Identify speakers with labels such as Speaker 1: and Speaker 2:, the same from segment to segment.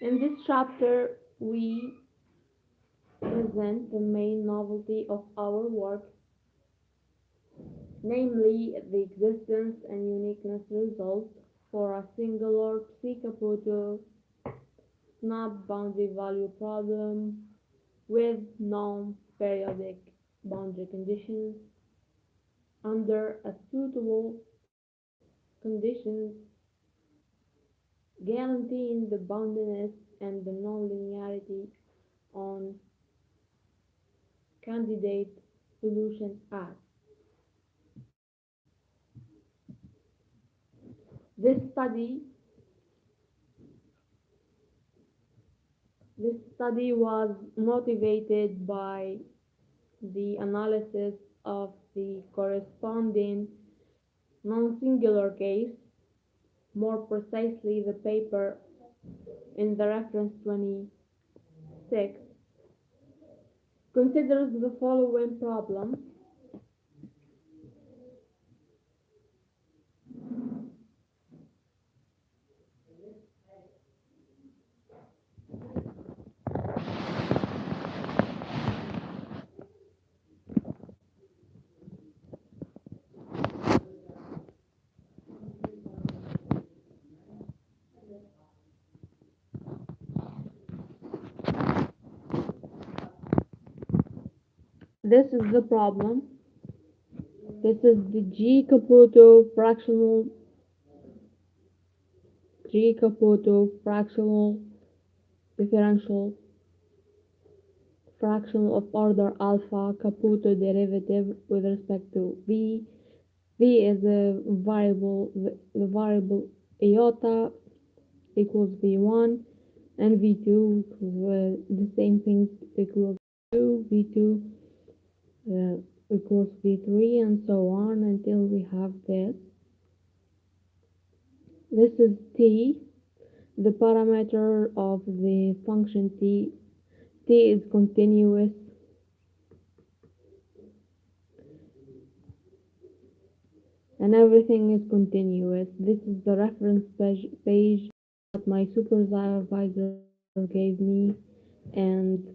Speaker 1: In this chapter, we present the main novelty of our work, namely the existence and uniqueness results for a singular three-caputo snap boundary value problem with non-periodic boundary conditions under a suitable conditions guaranteeing the boundedness and the nonlinearity on candidate solution as. This study this study was motivated by the analysis of the corresponding non-singular case, more precisely the paper in the reference 26 considers the following problem. This is the problem. This is the G Caputo fractional differential fraction of order alpha Caputo derivative with respect to v. V is a variable, the variable iota equals v1, and v2 the same thing equals 2, v2 equals v3, and so on until we have this. This is t, the parameter of the function t. T is continuous, and everything is continuous. This is the reference page that my supervisor gave me, and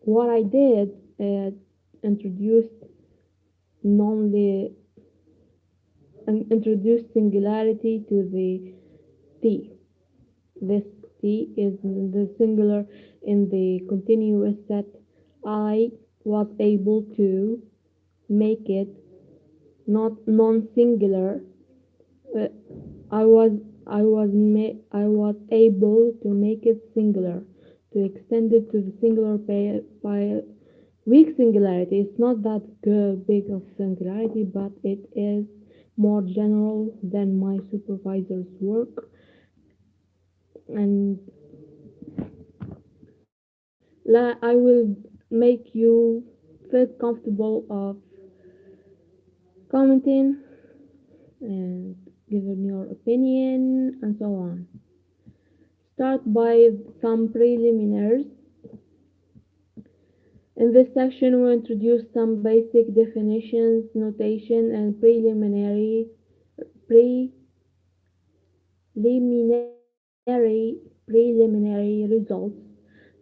Speaker 1: what I did introduced non introduced singularity to the t. This t is the singular in the continuous set. I was able to make it not non-singular. Uh, I was able to make it singular, to extend it to the singular by weak singularity. It's not that big of singularity, but it is more general than my supervisor's work, and I will make you feel comfortable of commenting and giving your opinion and so on. Start by some preliminaries. In this section, we'll introduce some basic definitions, notation, and preliminary results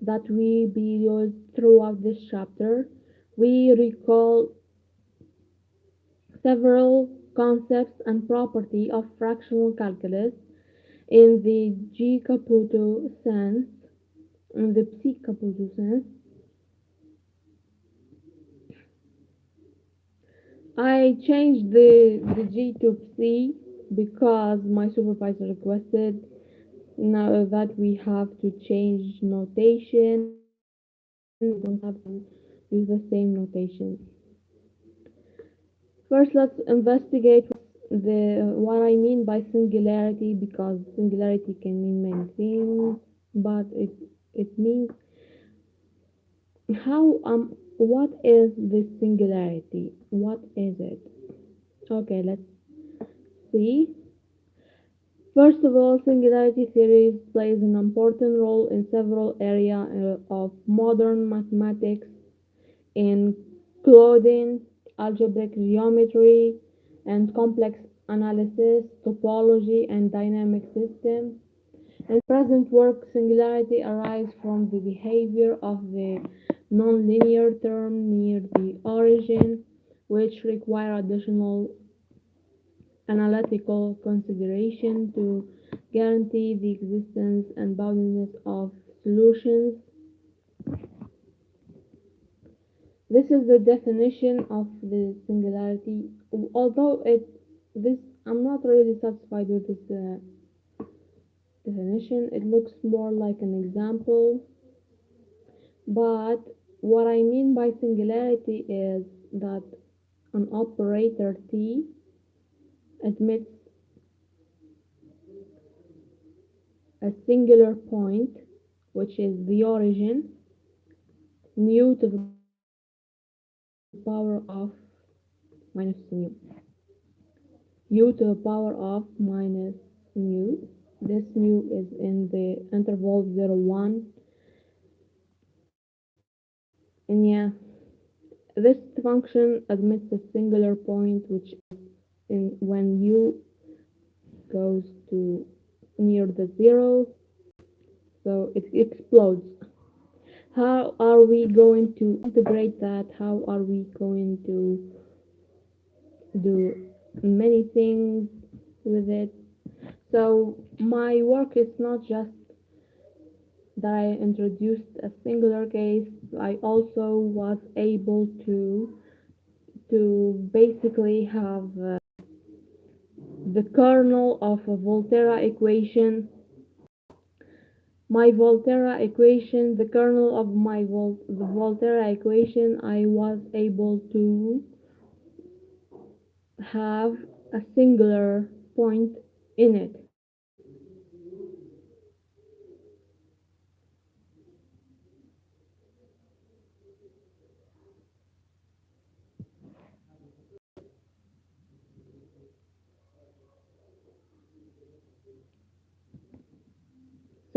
Speaker 1: that will be used throughout this chapter. We recall several concepts and properties of fractional calculus in the G Caputo sense, in the Psi Caputo sense. I changed the G to Psi because my supervisor requested. Now that we have to change notation, we don't have to use the same notation. First, let's investigate what I mean by singularity, because singularity can mean many things, but it means how what is this singularity? What is it? Okay, let's see. First of all, singularity theory plays an important role in several areas of modern mathematics, including algebraic geometry and complex analysis, topology, and dynamic systems. In present work, singularity arises from the behavior of the nonlinear term near the origin, which require additional analytical consideration to guarantee the existence and boundedness of solutions. This is the definition of the singularity. Although this I'm not really satisfied with this definition. It looks more like an example. But what I mean by singularity is that an operator T admits a singular point, which is the origin, mu to the power of minus mu. U to the power of minus mu. This mu is in the interval 0, 1. And yeah, this function admits a singular point, which is when u goes to near the 0, so it explodes. How are we going to integrate that? How are we going to do many things with it? So my work is not just that I introduced a singular case. I also was able to basically have the kernel of a Volterra equation my Volterra equation, the kernel of the Volterra equation, I was able to have a singular point in it.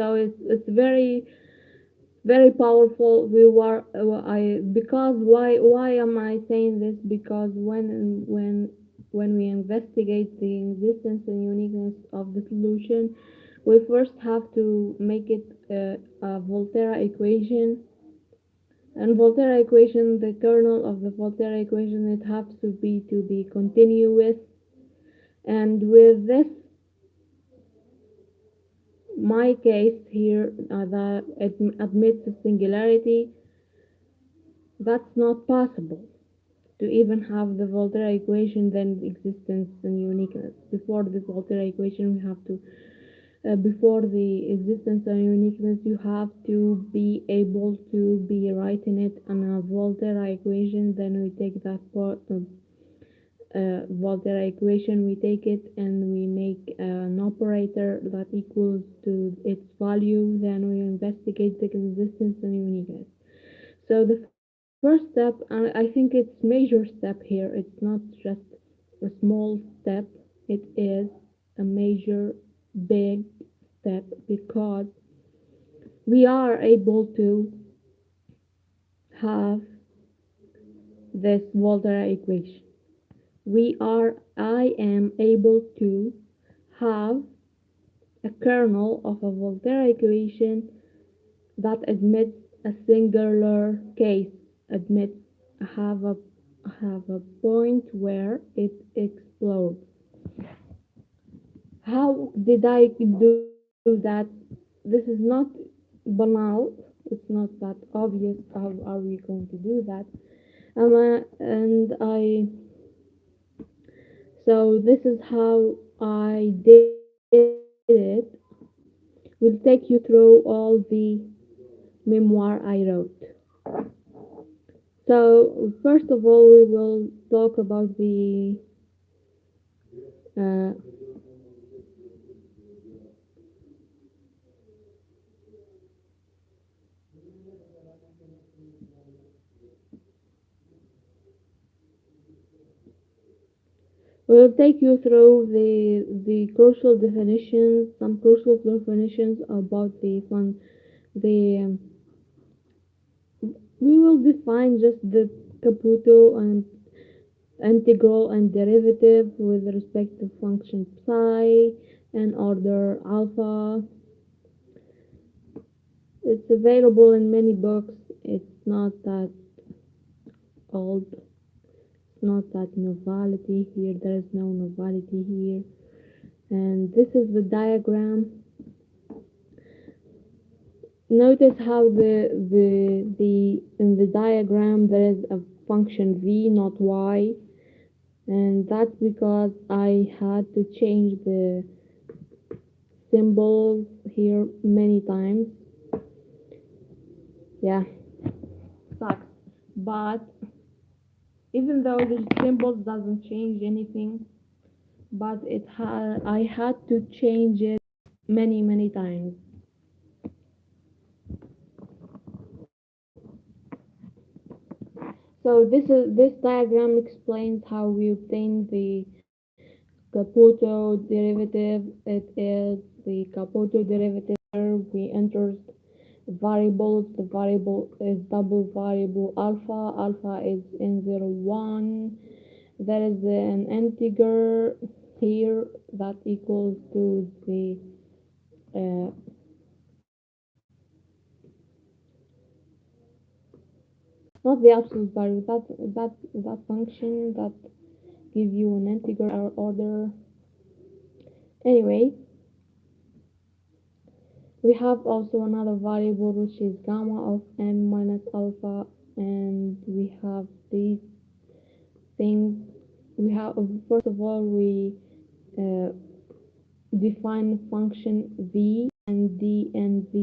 Speaker 1: So it's very powerful. We were I because why am I saying this? Because when we investigate the existence and uniqueness of the solution, we first have to make it a Volterra equation. And Volterra equation, the kernel of the Volterra equation, it has to be continuous. And with this, my case here that admits a singularity, that's not possible to even have the Volterra equation, then existence and uniqueness. Before the Volterra equation, we have to before the existence and uniqueness, you have to be able to be writing it on a Volterra equation. Then we take that part of Volterra equation, we take it and we make an operator that equals to its value. Then we investigate the existence and uniqueness. So the first step, and I think it's major step here. It's not just a small step. It is a major, big step because we are able to have this Volterra equation. I am able to have a kernel of a Volterra equation that admits a singular case, admits have a have a point where it explodes. How did I do that? This is not banal. It's not that obvious. How are we going to do that? And I so this is how I did it. Will take you through all the memoir I wrote. So first of all, we will talk about the uh, we'll take you through the crucial definitions, some crucial definitions about the fun. The We will define just the Caputo and integral and derivative with respect to function psi and order alpha. It's available in many books. It's not that old. It's not that novelty here. There is no novelty here. And this is the diagram. Notice how the in the diagram there is a function v, not y, and that's because I had to change the symbols here many times. Yeah, sucks. But even though the symbols doesn't change anything, but I had to change it many times. So this diagram explains how we obtain the Caputo derivative. It is the Caputo derivative where we enter variables. The variable is double variable alpha. Alpha is n01. There is an integer here that equals to the uh, not the absolute value. That function that gives you an integer order. Anyway, we have also another variable which is gamma of n minus alpha, and we have these things. We have first of all we uh, define function v and D and V.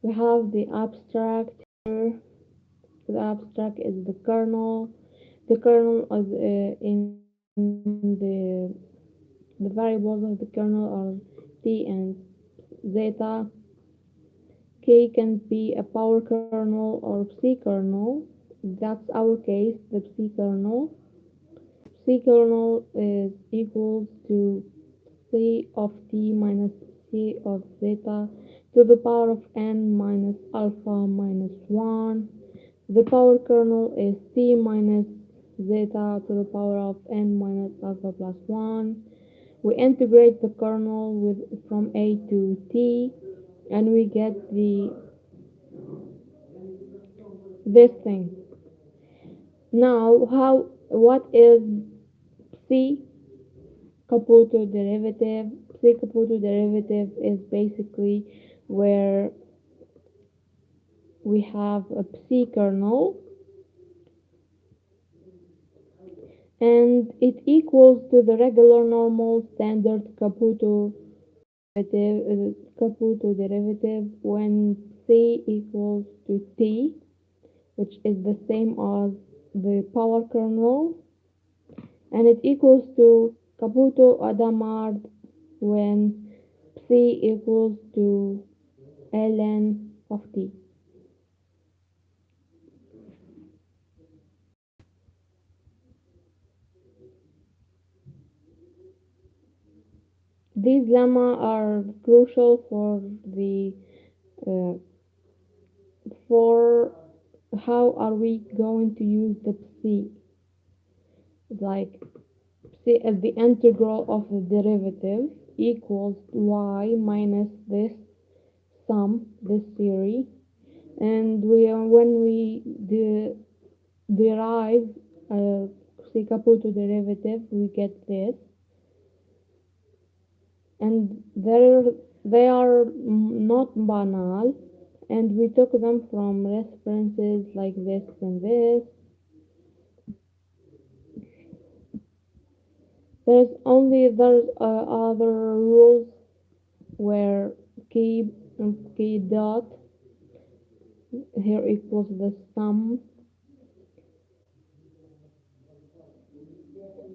Speaker 1: We have the abstract here. The abstract is the kernel. The kernel is in the variables of the kernel are T and zeta. K can be a power kernel or psi kernel. That's our case, the psi kernel. Psi kernel is equals to c of t minus c of zeta to the power of n minus alpha minus 1. The power kernel is t minus zeta to the power of n minus alpha plus 1. We integrate the kernel from a to t and we get this thing. Now, what is C Caputo derivative? C Caputo derivative is basically where we have a psi kernel and it equals to the regular normal standard Caputo derivative when C equals to T, which is the same as the power kernel, and it equals to Caputo Adamard when psi equals to ln of t. These lemma are crucial uh, for how are we going to use the psi, like psi as the integral of the derivative equals y minus this sum, this theory, and when we derive a psi Caputo derivative, we get this, and they are not banal, and we took them from references like this and this. There's other rules where key dot here equals the sum,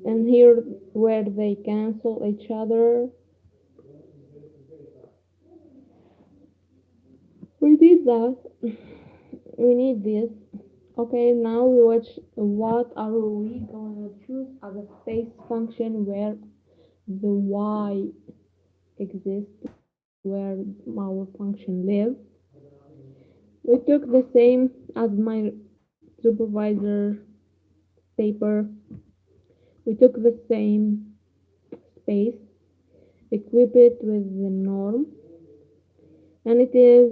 Speaker 1: and here where they cancel each other. We did that. We need this. Okay, now we watch what are we gonna choose as a space function where the y exists, where our function lives. We took the same as my supervisor paper. We took the same space, equip it with the norm, and it is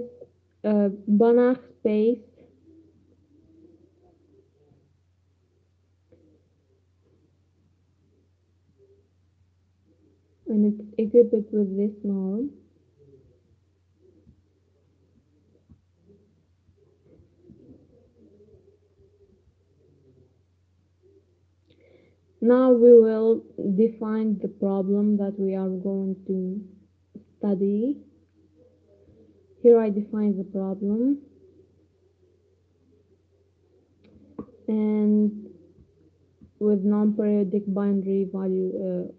Speaker 1: a Banach space, and it's equipped with this norm. Now we will define the problem that we are going to study. Here I define the problem, and with non-periodic binary value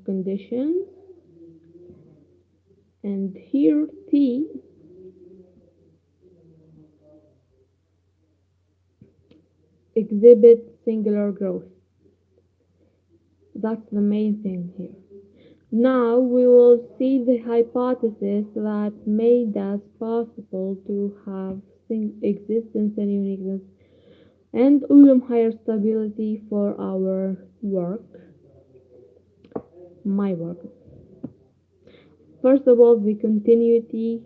Speaker 1: conditions, and here T exhibits singular growth. That's the main thing here. Now we will see the hypothesis that made us possible to have existence and uniqueness and higher stability for our work, my work. First of all, continuity.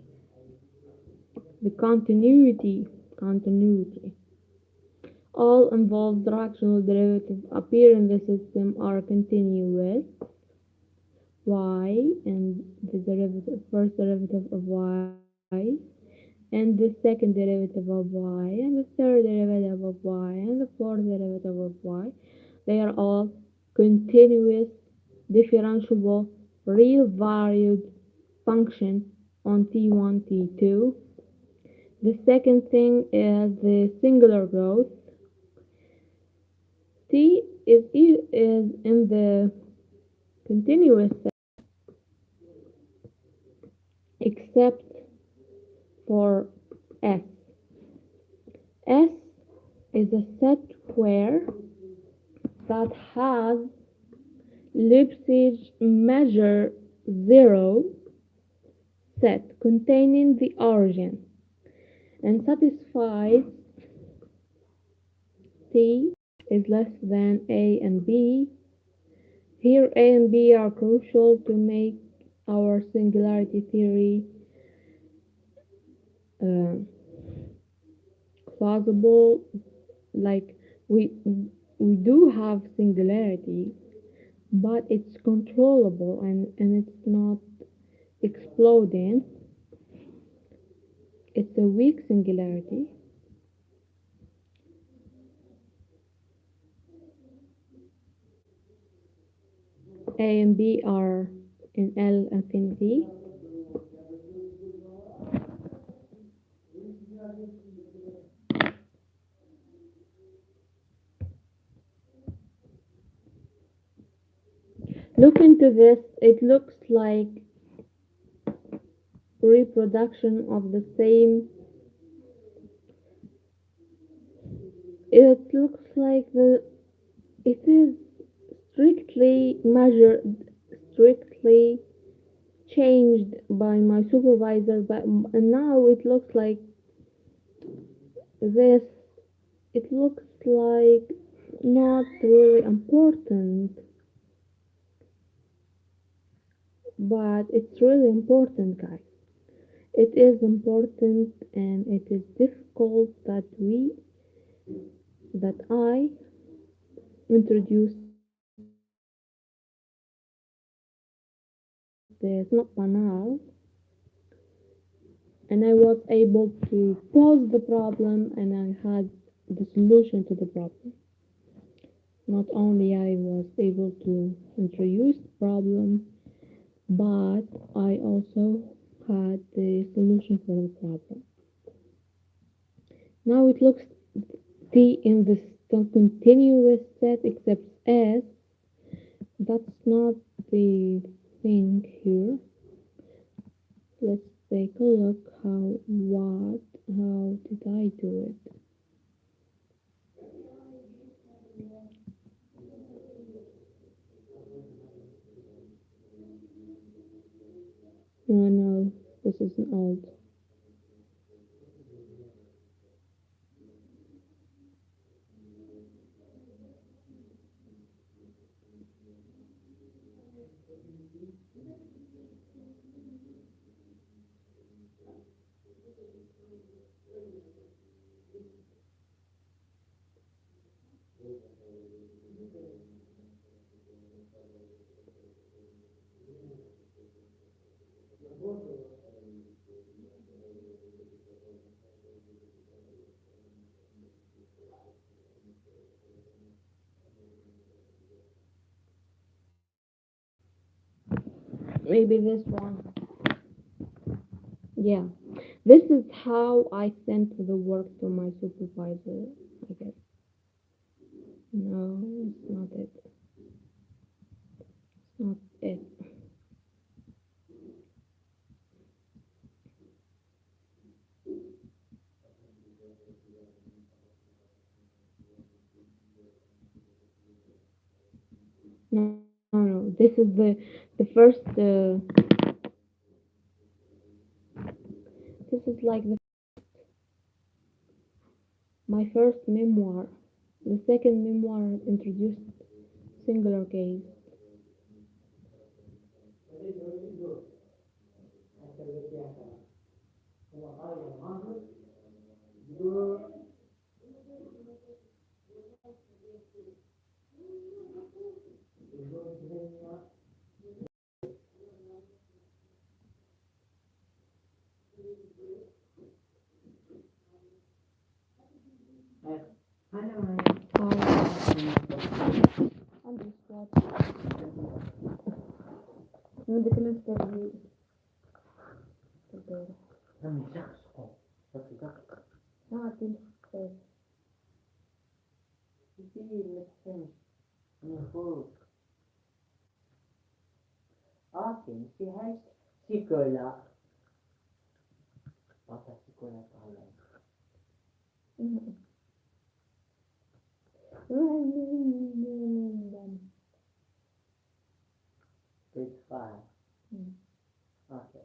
Speaker 1: All involved fractional derivatives appear in the system are continuous. Y and the first derivative of y and the second derivative of y and the third derivative of y and the fourth derivative of y, they are all continuous, differentiable, real valued function on T1, T2. The second thing is the singular growth. T is in the continuous set except for S. S is a set where that has Leipzig measure 0 set containing the origin and satisfies T is less than A and B. Here A and B are crucial to make our singularity theory uh, plausible. Like we do have singularity, but it's controllable and it's not exploding. It's a weak singularity. A and B are in L infinity. Look into this. It looks like reproduction of the same. It looks like it is strictly measured, strictly changed by my supervisor, but now it looks like this. It looks like not really important, but it's really important, guys. It is important, and it is difficult that I introduced this not banal, and I was able to pose the problem, and I had the solution to the problem. Not only I was able to introduce the problem, but I also had the solution for the problem. Now it looks T in the continuous set except S. That's not the thing here. Let's take a look how did I do it? No, this isn't old. Maybe this one. Yeah. This is how I sent the work to my supervisor, I guess. No, it's not it. It's not it. No. This is the first. This is like my first memoir. The second memoir introduced singular case. I'm just watching. البارح.
Speaker 2: لم يشخصه صدق
Speaker 1: نعطي الخير
Speaker 2: كثير متحمس نفوق أوكي في هاي سيكولا أوكي سيكولا طالع تدفع أوكي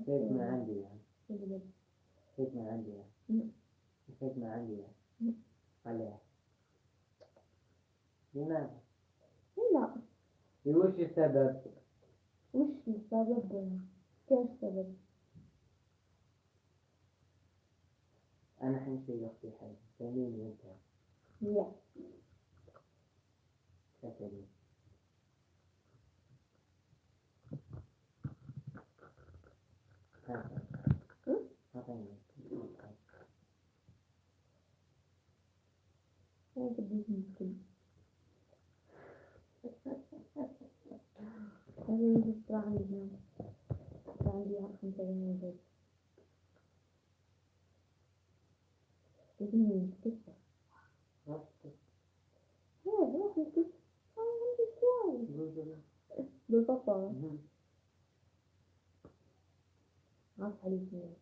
Speaker 2: هيك ما عندي يعني هيك ما عندي يعني هيك ما عندي يعني عليها لماذا؟
Speaker 1: لا
Speaker 2: وش السبب؟
Speaker 1: وش السبب؟ كيف السبب؟
Speaker 2: أنا حنشي أختي حاجة سميني أنت
Speaker 1: لا
Speaker 2: شكري هذا
Speaker 1: ما بديش نتكلم. هذه الأسبوع عندي عندي 5 جنيه لازم نتكسر. روح نتكسر. عندي شوي بالبطاطا. عارف عليك مين؟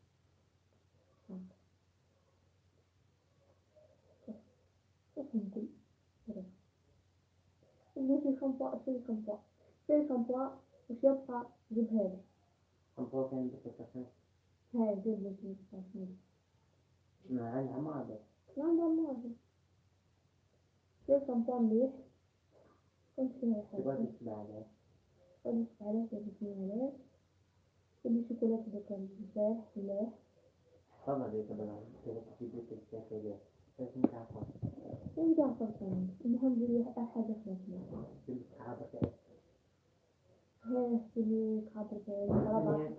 Speaker 1: كيف نقول؟ نجي شامبو شيل شامبو وش يبقى جيب هذا.
Speaker 2: شامبو كان بتتفهم
Speaker 1: هاي جيب لي شيء
Speaker 2: ما عندها ماضي
Speaker 1: لا ما شيل شامبو مليح. كنت فيها حاجة
Speaker 2: تبغى تسمع عليه
Speaker 1: قلت عليه تبني عليه كل شوكولاتة بكام مليح مليح.
Speaker 2: تفضل يا كبران تبغى تجيب لك الشاكولا لازم تعرفها
Speaker 1: ونرجع فرصة الحمد لله حاجة خلصنا.
Speaker 2: تلبس صحابك
Speaker 1: هاي اللي خاطر
Speaker 2: هي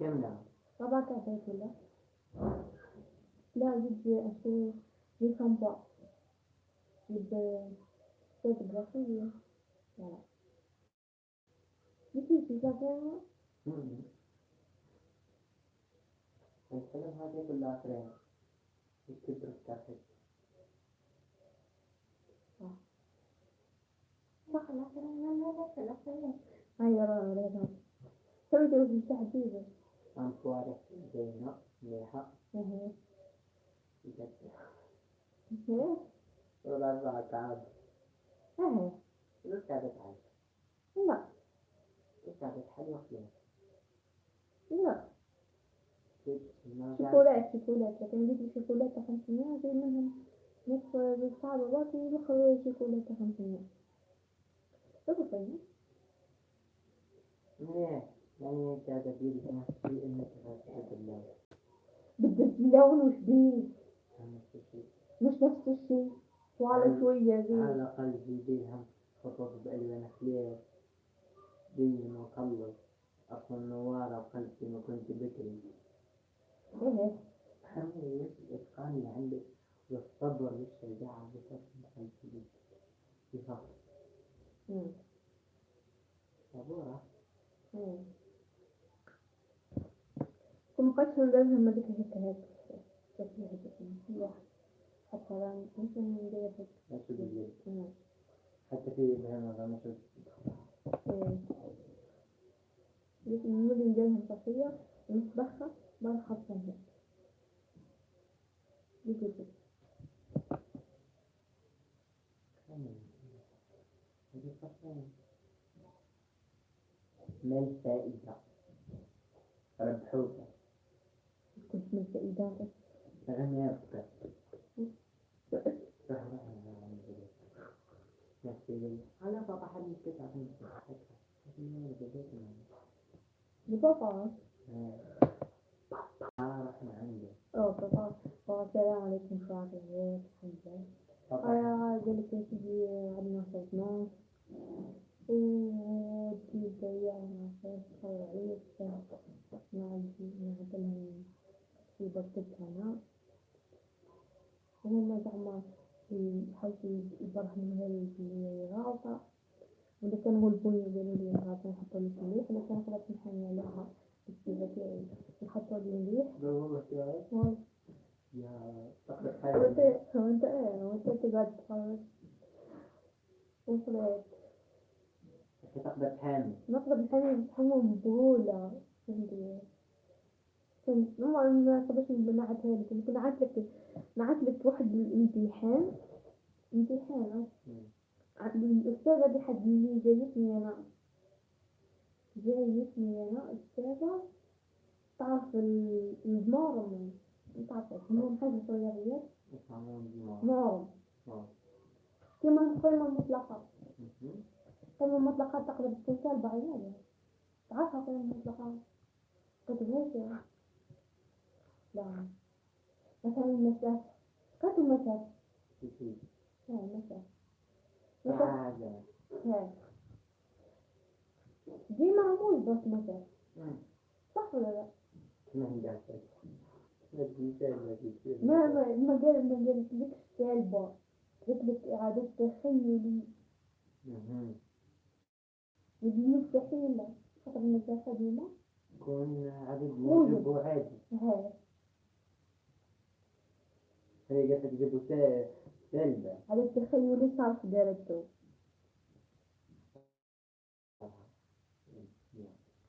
Speaker 2: كاملة
Speaker 1: ربع كاسات ولا لا جيب أشي جيب شامبو جيب زيت براسية لا في كاسات
Speaker 2: الفيلم هذا كله أخرين يكتب رفتاحك
Speaker 1: صح لا هاي راه سوي جوز تحديدا
Speaker 2: أنفوارك زينة مليحة جد ولا أربعة عاد لو كانت عاد
Speaker 1: لا
Speaker 2: لو كانت حلوة فيها
Speaker 1: لا
Speaker 2: شوكولاتة
Speaker 1: شوكولات لكن نجيب شوكولاتة 500 زي منهم نص بالصعب باكل ودخل شوكولاتة 500 طيب
Speaker 2: مليح يعني كذا بيدي نفس الشيء إنك تحب اللون
Speaker 1: بدك لون وجديد
Speaker 2: نفس الشيء
Speaker 1: مش نفس الشيء وعلى شوية زي
Speaker 2: على الأقل جيبيهم خطوط بألوان خليل دين وقلب أكون نوارة وقلبي ما كنت بكري حمي الإتقان اللي عندك والصبر والشجاعة بتصبح قلبي بفخر صبورة
Speaker 1: كم قشر لازم ما ديك هيك تسليح جسمي حتى لا ممكن ندير هيك
Speaker 2: حتى في بهنا غمشة
Speaker 1: لكن نولي نديرهم صفية ونطبخها ما نحطها هيك يجي
Speaker 2: من فائدة ربحوك
Speaker 1: كنت من فائدة
Speaker 2: غني أكثر على بابا حد قطعة
Speaker 1: بابا
Speaker 2: رحنا عنده
Speaker 1: بابا السلام عليكم شعب البيت الحمد لله قالك يا سيدي عندنا صوتنا ودي ضيعنا خير عليك نعدلهم في بكتبها أنا وهم زعما يحاولوا يبرهنوا هاي اللي غلطة وإذا كان هو البني قالوا لي غلطة نحطوا لك مليح إذا كان غلط نحن عليها التكتيكية الخطوة اللي مليح.
Speaker 2: ده والله كده
Speaker 1: والله
Speaker 2: يا تقدر
Speaker 1: هو
Speaker 2: حاجة
Speaker 1: انت هو انت ايه هو انت قاعد تتفرج وصلت
Speaker 2: تقدر تحامي
Speaker 1: نقدر نحمم بهولة. فهمتي؟ كنت ما قبلش بنعت هيك كنت نعت لك واحد امتحان الأستاذة دي حد من جايتني أنا أستاذة تعرف المارم تعرف اسمهم حاجة صغيرة
Speaker 2: يفهمون دماغ
Speaker 1: مارم كما قيمة مطلقة قيمة مطلقة تقدر تكون بعينها تعرفها قيمة مطلقة كتب هيك لا مثلا المسافة كتب مسافة لا مسافة هاي دي معمول بس مسافة صح ولا لا؟ ما قالت لك سالبة قلت لك إعادة تخيلي ودي مستحيلة خاطر المسافة دي ما
Speaker 2: يكون عدد موجب وعادي
Speaker 1: هاي
Speaker 2: هي قالت لك جيبوا سالبة
Speaker 1: على تخيلي تعرف دارته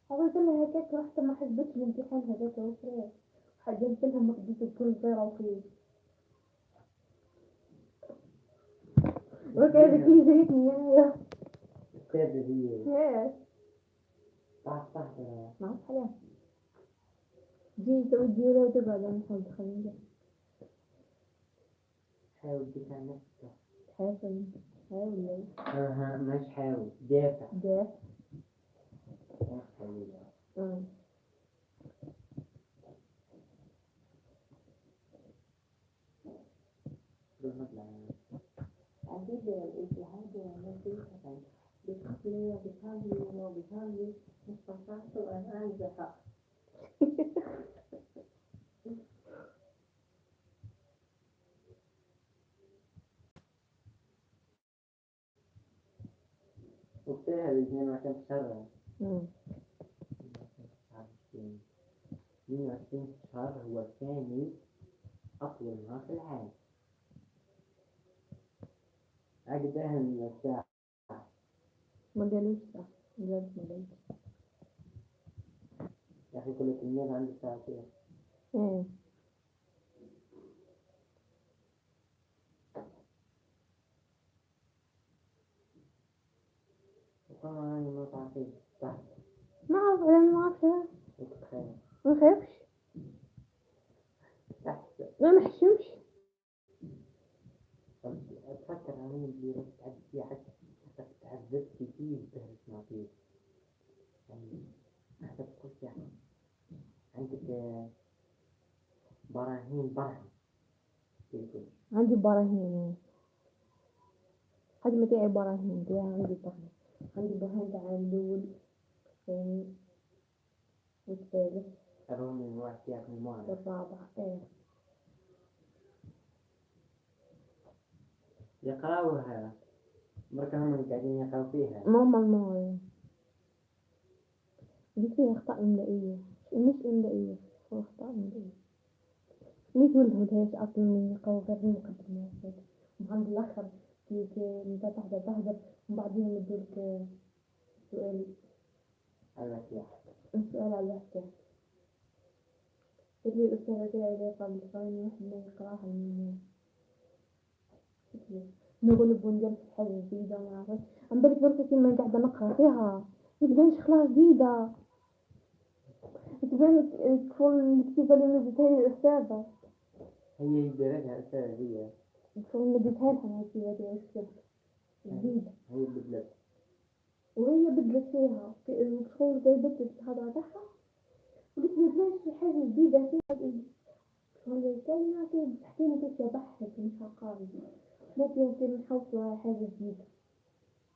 Speaker 1: قلت لها هكاك رحت ما حسبتش الامتحان هذاك وفريق حجزت لها مقدسة بكل صغيرة وخير وكانت لي زيتني يا
Speaker 2: السادة هي صح
Speaker 1: ما حلا جي تودي ولا تبعد عن حول خلينا
Speaker 2: حاول تدافع عن نفسك
Speaker 1: حاول
Speaker 2: مش حاول دافع عديد الإجهاد والنزيف بشكل وبهذه استطعت أن أنجح وقتها الاثنين ما كانت شهر 22 شهر هو ثاني أطول نهار في العالم عقدها من الساعة
Speaker 1: ما قالوش صح ما قالوش
Speaker 2: يا أخي كل تلميذ عنده ساعتين وطبعا ما تعرفين صح
Speaker 1: ما أعرف أنا ما أعرف ما خافش ما نحشمش
Speaker 2: أتفكر عن اللي بس تعبت فيه حتى تعذبت فيه بهرس معطيه يعني حتى تقول يعني عندك براهين
Speaker 1: عندي براهين حجم تاعي براهين عندي براهين تاع الأول الثاني والثالث
Speaker 2: أروم من واحد ياخذ المعنى
Speaker 1: والرابع
Speaker 2: يقرأوها مركز هم قاعدين يقرأوا فيها
Speaker 1: ماما الماضي دي فيها أخطاء إملائية مش إملائية هو أخطاء إملائية ليش ملهولهاش أصلا من يقرأوا غير المقدمات وعند الآخر كي انت تحضر وبعدين يدولك سؤال
Speaker 2: على
Speaker 1: السؤال على الوحدة قلت لي الأستاذة تاعي اللي قبل ثاني واحد ما يقراها من نغلب ونجلس حاجة جديدة ما عرفت عم بالك بركة كيما قاعدة نقرا فيها متبانش خلاص جديدة تبان كفول الكتيبة اللي مديتها لي الأستاذة
Speaker 2: هي يدرجها الأستاذة هي
Speaker 1: كفول مديتها لها الكتيبة دي الأستاذة جديدة
Speaker 2: هي بدلت
Speaker 1: وهي بدلت فيها كفول زي بدلت الحضرة تاعها قلت متبانش في حاجة جديدة فيها كفول كلمة كي تحكينا كيف يضحك مش عقاري ممكن يمكن نحوصوا على حاجة جديدة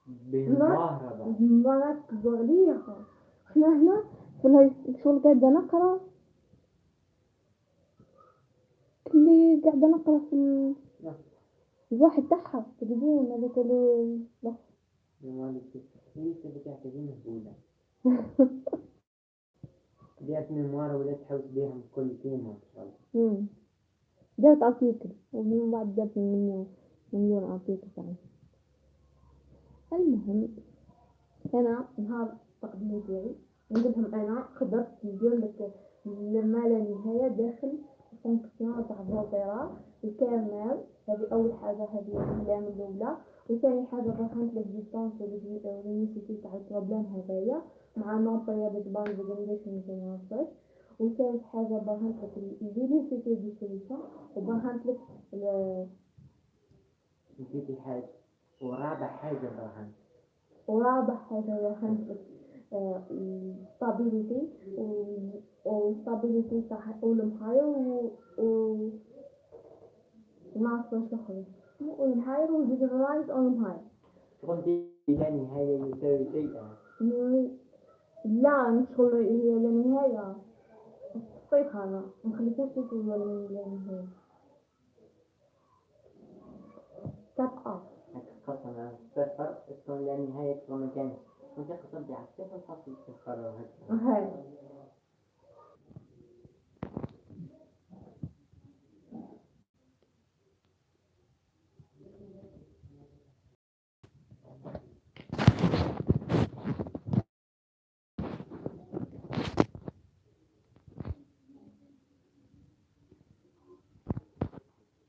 Speaker 2: بنظاهرة
Speaker 1: ما نركزوا عليها احنا هنا في الشغل قاعدة نقرا اللي قاعدة نقرا في الواحد تاعها تقدرين هذاك اللي بس
Speaker 2: هي تبي تعتذر مهبولة ديت ميموار ولا تحوس بيهم كل كلمة إن شاء الله.
Speaker 1: جابت ارتيكل ومن بعد جابت مليون ارتيكل يعني. المهم أنا نهار التقديم ديالي نقولهم أنا خدرت ندير لك لما لا نهاية داخل الفونكسيون تاع فولتيرا الكامل. هذه أول حاجة، هذه الكلام الأولى. وثاني حاجة رسمت ليكزيستونس والنيسيتي تاع البروبليم هذايا مع نون بيريودك باوند ريجوليشن جينيرال. وثالث حاجة برهنت لك الفيليسيتي دي سوليسيون وبرهنت لك
Speaker 2: نسيتي حاجة، ورابع حاجة برهان.
Speaker 1: ورابع حاجة برهنت لك stability stability تاع أولم هاير وناقص واش الآخر أولم هاير وجنرالايز أولم هاير.
Speaker 2: شغل دي لا نهاية يساوي شيئا.
Speaker 1: لا مش شغل هي لا نهاية صيف أنا مخليتهاش تقول لا نهاية كات أوف
Speaker 2: هتتقسم على الصفر تكون لا نهاية تكون مكان كنت قصدي على الصفر فاصل صفر وهكذا.
Speaker 1: هاي